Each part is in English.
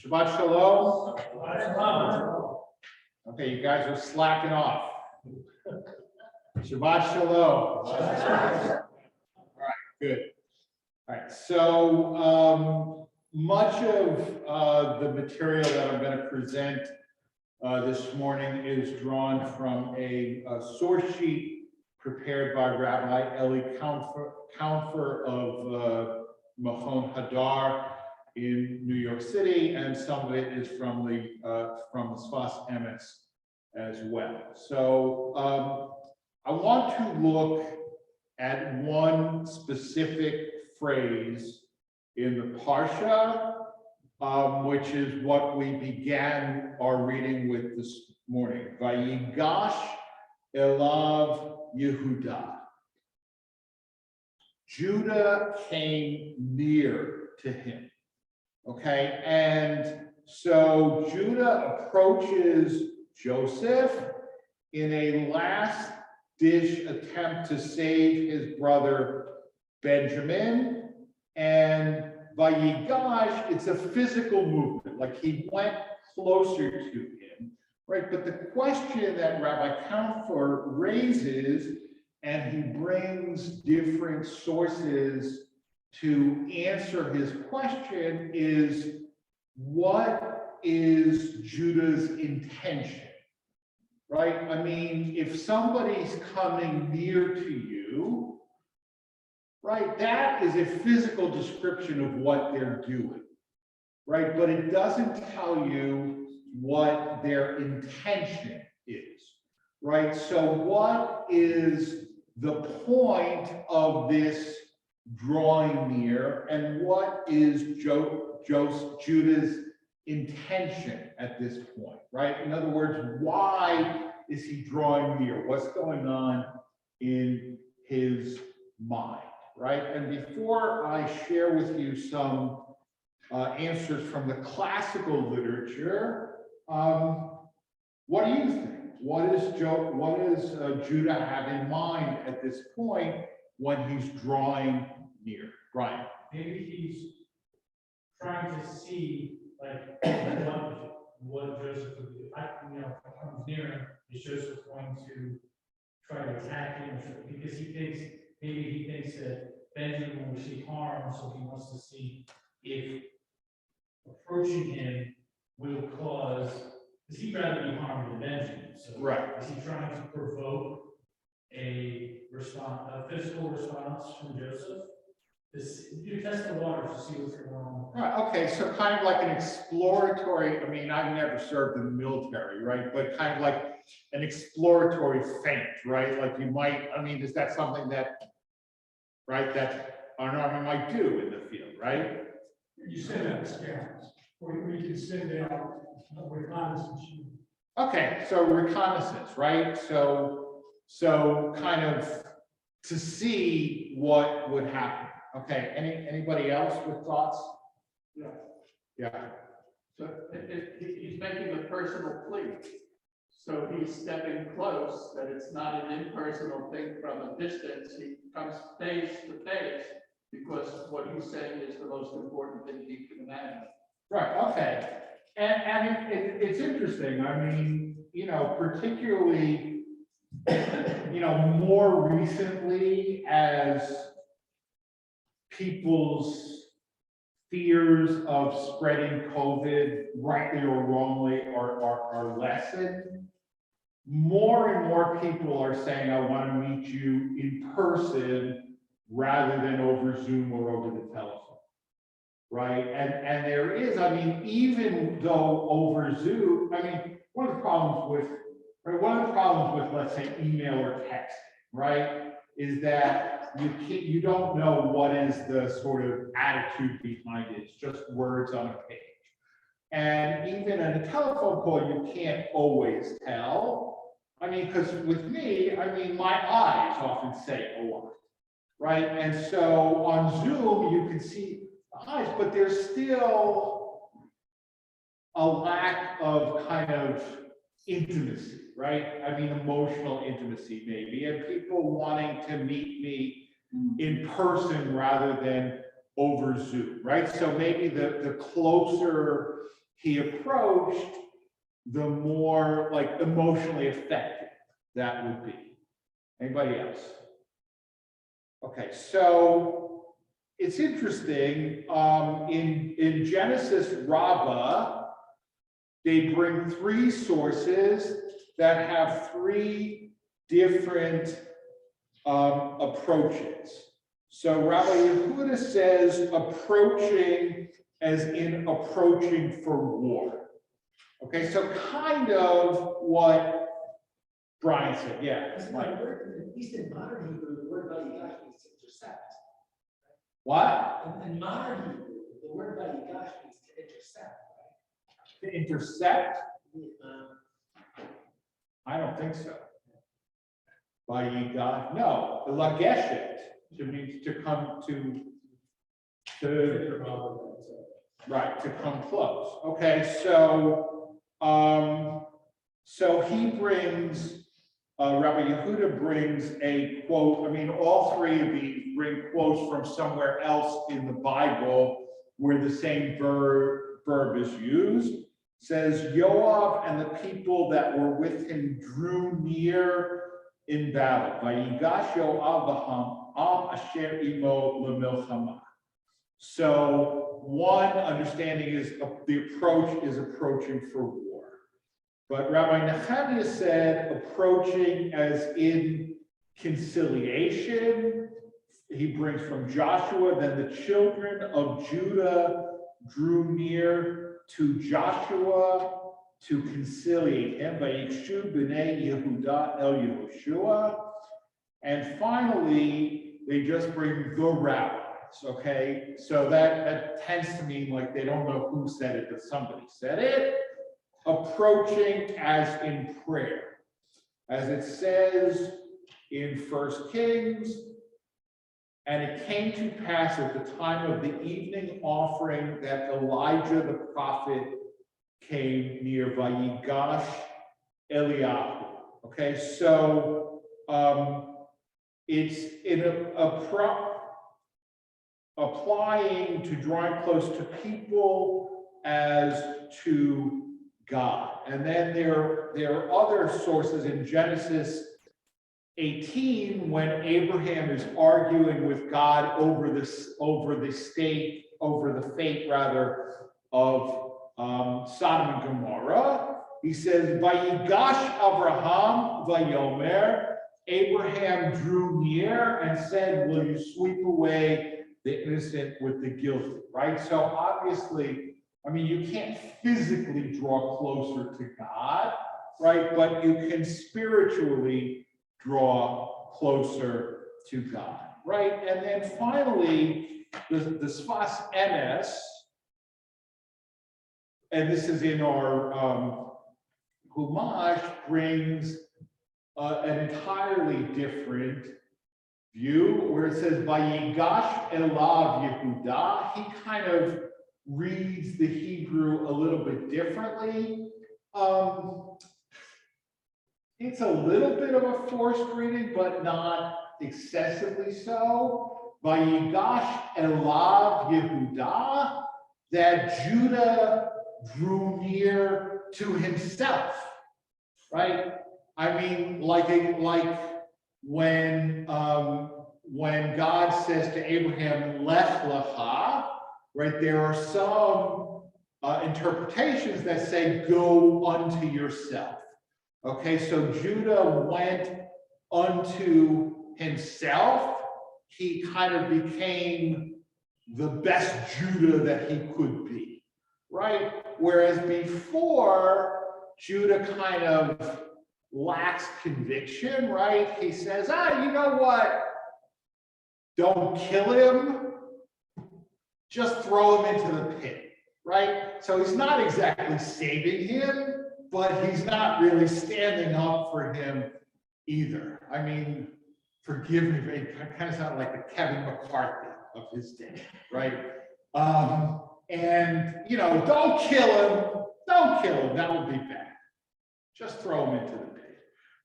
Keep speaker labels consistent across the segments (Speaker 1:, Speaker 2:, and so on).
Speaker 1: Shabbat Shalom. Okay, you guys are slacking off. Shabbat Shalom. All right, good. All right, so much of the material that I'm going to present this morning is drawn from a source sheet prepared by Rabbi Eli Kaunfer of Machon Hadar in New York City, and some of it is from the Sfas Emes as well. So I want to look at one specific phrase in the Parsha, which is what we began our reading with this morning. VaYigash elav Yehuda. Judah came near to him. Okay, and so Judah approaches Joseph in a last-ditch attempt to save his brother Benjamin, and VaYigash, it's a physical movement, like he went closer to him, right? But the question that Rabbi Kaunfer raises, and he brings different sources to answer his question, is what is Judah's intention, right? I mean, if somebody's coming near to you, right, that is a physical description of what they're doing, right? But it doesn't tell you what their intention is, right? So what is the point of this drawing near, and what is Judah's intention at this point, right? In other words, why is he drawing near? What's going on in his mind, right? And before I share with you some answers from the classical literature, what do you think? What does Judah have in mind at this point when he's drawing near? Brian.
Speaker 2: Maybe he's trying to see like what Joseph would do. If comes near him, is Joseph going to try to attack him? Because he thinks that Benjamin will receive harm, so he wants to see if approaching him will cause, because he'd rather be harmed than Benjamin. So
Speaker 1: right.
Speaker 2: Is he trying to provoke a physical response from Joseph? You test the waters to see what's going on.
Speaker 1: Right. Okay. So kind of like an exploratory. I mean, I've never served in the military, right? But kind of like an exploratory feint, right? Like you might. I mean, is that something that, right? That an army might do in the field, right?
Speaker 3: You send out scouts, or you can send out reconnaissance.
Speaker 1: Okay. So reconnaissance, right? So kind of to see what would happen. Okay, anybody else with thoughts?
Speaker 4: Yeah.
Speaker 1: Yeah.
Speaker 4: So he's making a personal plea. So he's stepping close, that it's not an impersonal thing from a distance. He comes face to face because what he's saying is the most important thing he can imagine.
Speaker 1: Right, okay. And it's interesting. I mean, particularly, more recently as people's fears of spreading COVID, rightly or wrongly, are lessened. More and more people are saying, I want to meet you in person rather than over Zoom or over the telephone, right? And there is, I mean, even though over Zoom, I mean, one of the problems with, let's say, email or texting, right, is that you don't know what is the sort of attitude behind it. It's just words on a page. And even in a telephone call, you can't always tell. I mean, because with me, I mean, my eyes often say a lot, right? And so on Zoom, you can see the eyes, but there's still a lack of kind of intimacy, right? I mean, emotional intimacy maybe, and people wanting to meet me in person rather than over Zoom, right? So maybe the closer he approached, the more like emotionally effective that would be. Anybody else? Okay, so it's interesting, in Genesis Rabbah, they bring three sources that have three different approaches. So Rabbi Yehuda says approaching as in approaching for war. Okay, so kind of what Brian said, yeah.
Speaker 3: At least in modern Hebrew, the word VaYigash means to intercept.
Speaker 1: What?
Speaker 3: In modern Hebrew, the word VaYigash means to intercept,
Speaker 1: To intersect?
Speaker 3: right?
Speaker 1: I don't think so. VaYigash, no, lageshet, it means to come right, to come close. Okay, so he brings, Rabbi Yehuda brings a quote. I mean, all three of these bring quotes from somewhere else in the Bible where the same verb is used. It says, Yoav and the people that were with him drew near in battle. VaYigash Yoav am asher imo lemilchama. So one understanding is the approach is approaching for war. But Rabbi Nehemiah said approaching as in conciliation. He brings from Joshua, then the children of Judah drew near to Joshua to conciliate him. Vayikshu b'nei Yehuda el Yehoshua. And finally, they just bring the rabbis, okay? So that tends to mean like they don't know who said it, but somebody said it. Approaching as in prayer. As it says in 1 Kings, and it came to pass at the time of the evening offering that Elijah the prophet came near VaYigash Eliyahu. Okay, so it's in applying to drawing close to people as to God. And then there are other sources in Genesis 18 when Abraham is arguing with God over the fate of Sodom and Gomorrah. He says, VaYigash Avraham Vayomer. Abraham drew near and said, will you sweep away the innocent with the guilty, right? So obviously, I mean, you can't physically draw closer to God, right? But you can spiritually draw closer to God, right? And then finally, the Sfas Emes, and this is in our Humash, brings an entirely different view where it says, VaYigash elav Yehuda. He kind of reads the Hebrew a little bit differently. It's a little bit of a forced reading, but not excessively so. VaYigash elav Yehuda, that Judah drew near to himself, right? I mean, like when God says to Abraham, Lech lecha, right? There are some interpretations that say, go unto yourself. Okay, so Judah went unto himself. He kind of became the best Judah that he could be, right? Whereas before, Judah kind of lacks conviction, right? He says, you know what? Don't kill him. Just throw him into the pit, right? So he's not exactly saving him, but he's not really standing up for him either. I mean, forgive me, but it kind of sounded like the Kevin McCarthy of his day, right? And, you know, don't kill him. Don't kill him. That would be bad. Just throw him into the pit,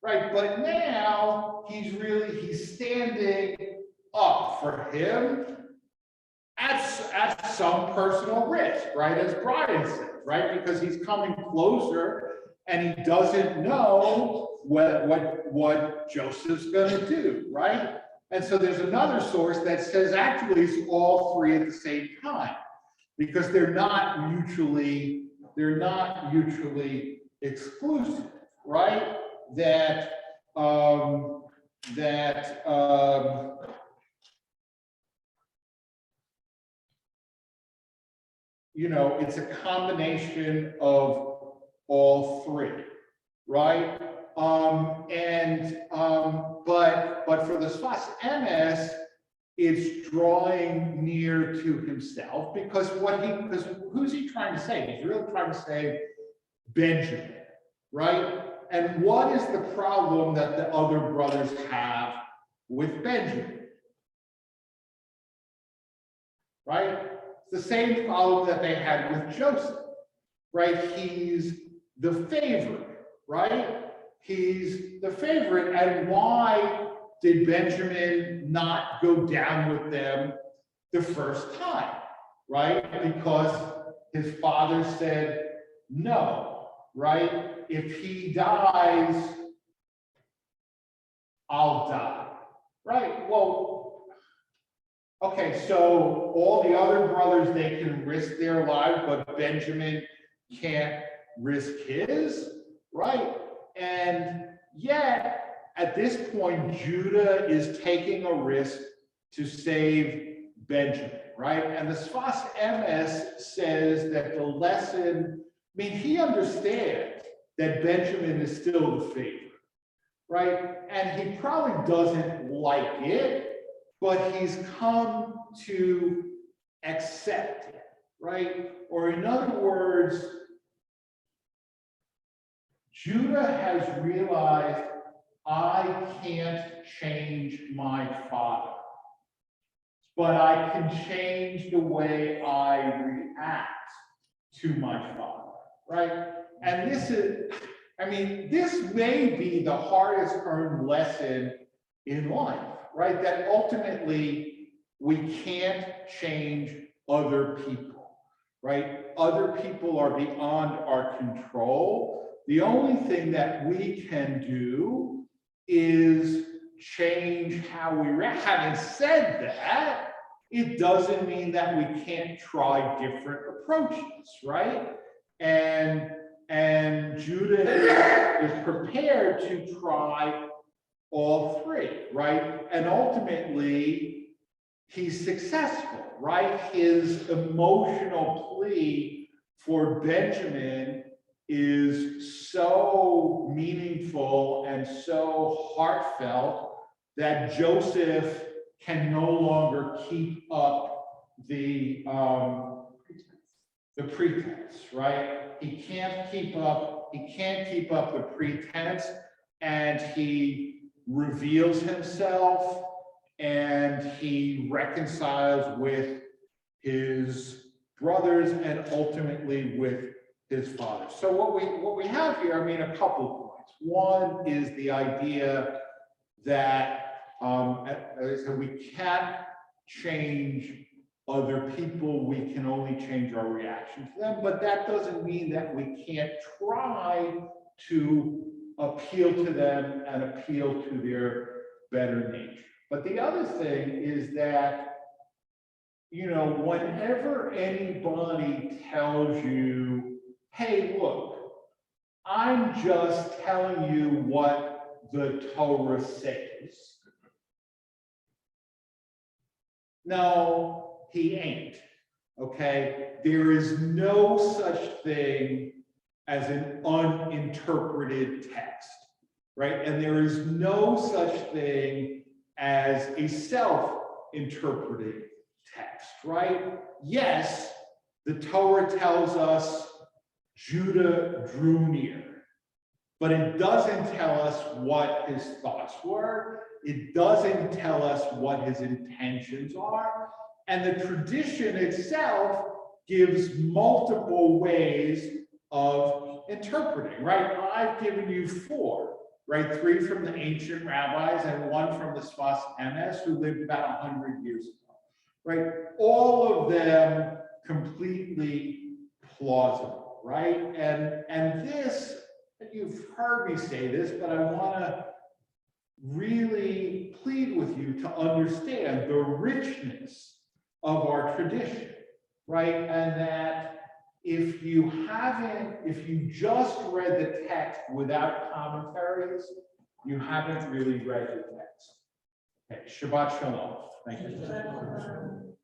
Speaker 1: right? But now he's standing up for him at some personal risk, right? As Brian said, right? Because he's coming closer and he doesn't know what Joseph's gonna do, right? And so there's another source that says actually it's all three at the same time, because they're not mutually exclusive, right? You know, it's a combination of all three, right? But for the Sfas Emes, it's drawing near to himself because who's he trying to save? He's really trying to save Benjamin, right? And what is the problem that the other brothers have with Benjamin? Right? It's the same problem that they had with Joseph, right? He's the favorite, right? He's the favorite. And why did Benjamin not go down with them the first time, right? Because his father said no, right? If he dies, I'll die, right? Well, okay, so all the other brothers, they can risk their lives, but Benjamin can't risk his, right? And yet, at this point, Judah is taking a risk to save Benjamin, right? And the Sfas Emes says that the lesson, I mean, he understands that Benjamin is still the favorite, right? And he probably doesn't like it, but he's come to accept it, right? Or in other words, Judah has realized, I can't change my father, but I can change the way I react to my father, right? And this is, I mean, this may be the hardest earned lesson in life, right? That ultimately we can't change other people, right? Other people are beyond our control. The only thing that we can do is change how we react. Having said that, it doesn't mean that we can't try different approaches, right? And Judah is prepared to try all three, right? And ultimately, he's successful, right? His emotional plea for Benjamin is so meaningful and so heartfelt that Joseph can no longer keep up the pretense, right? He can't keep up the pretense, and he reveals himself and he reconciles with his brothers and ultimately with his father. So what we have here, I mean, a couple of points. One is the idea that, as I said, we can't change other people, we can only change our reaction to them, but that doesn't mean that we can't try to appeal to them and appeal to their better nature. But the other thing is that, you know, whenever anybody tells you, hey, look, I'm just telling you what the Torah says. No, he ain't, okay? There is no such thing as an uninterpreted text, right? And there is no such thing as a self-interpreted text, right? Yes, the Torah tells us Judah drew near, but it doesn't tell us what his thoughts were. It doesn't tell us what his intentions are. And the tradition itself gives multiple ways of interpreting, right? I've given you four, right? 3 from the ancient rabbis and 1 from the Sfas Emes, who lived about 100 years ago, right? All of them completely plausible, right? And this, you've heard me say this, but I want to really plead with you to understand the richness of our tradition, right? And that if you just read the text without commentaries, you haven't really read the text. Okay, Shabbat Shalom. Thank you.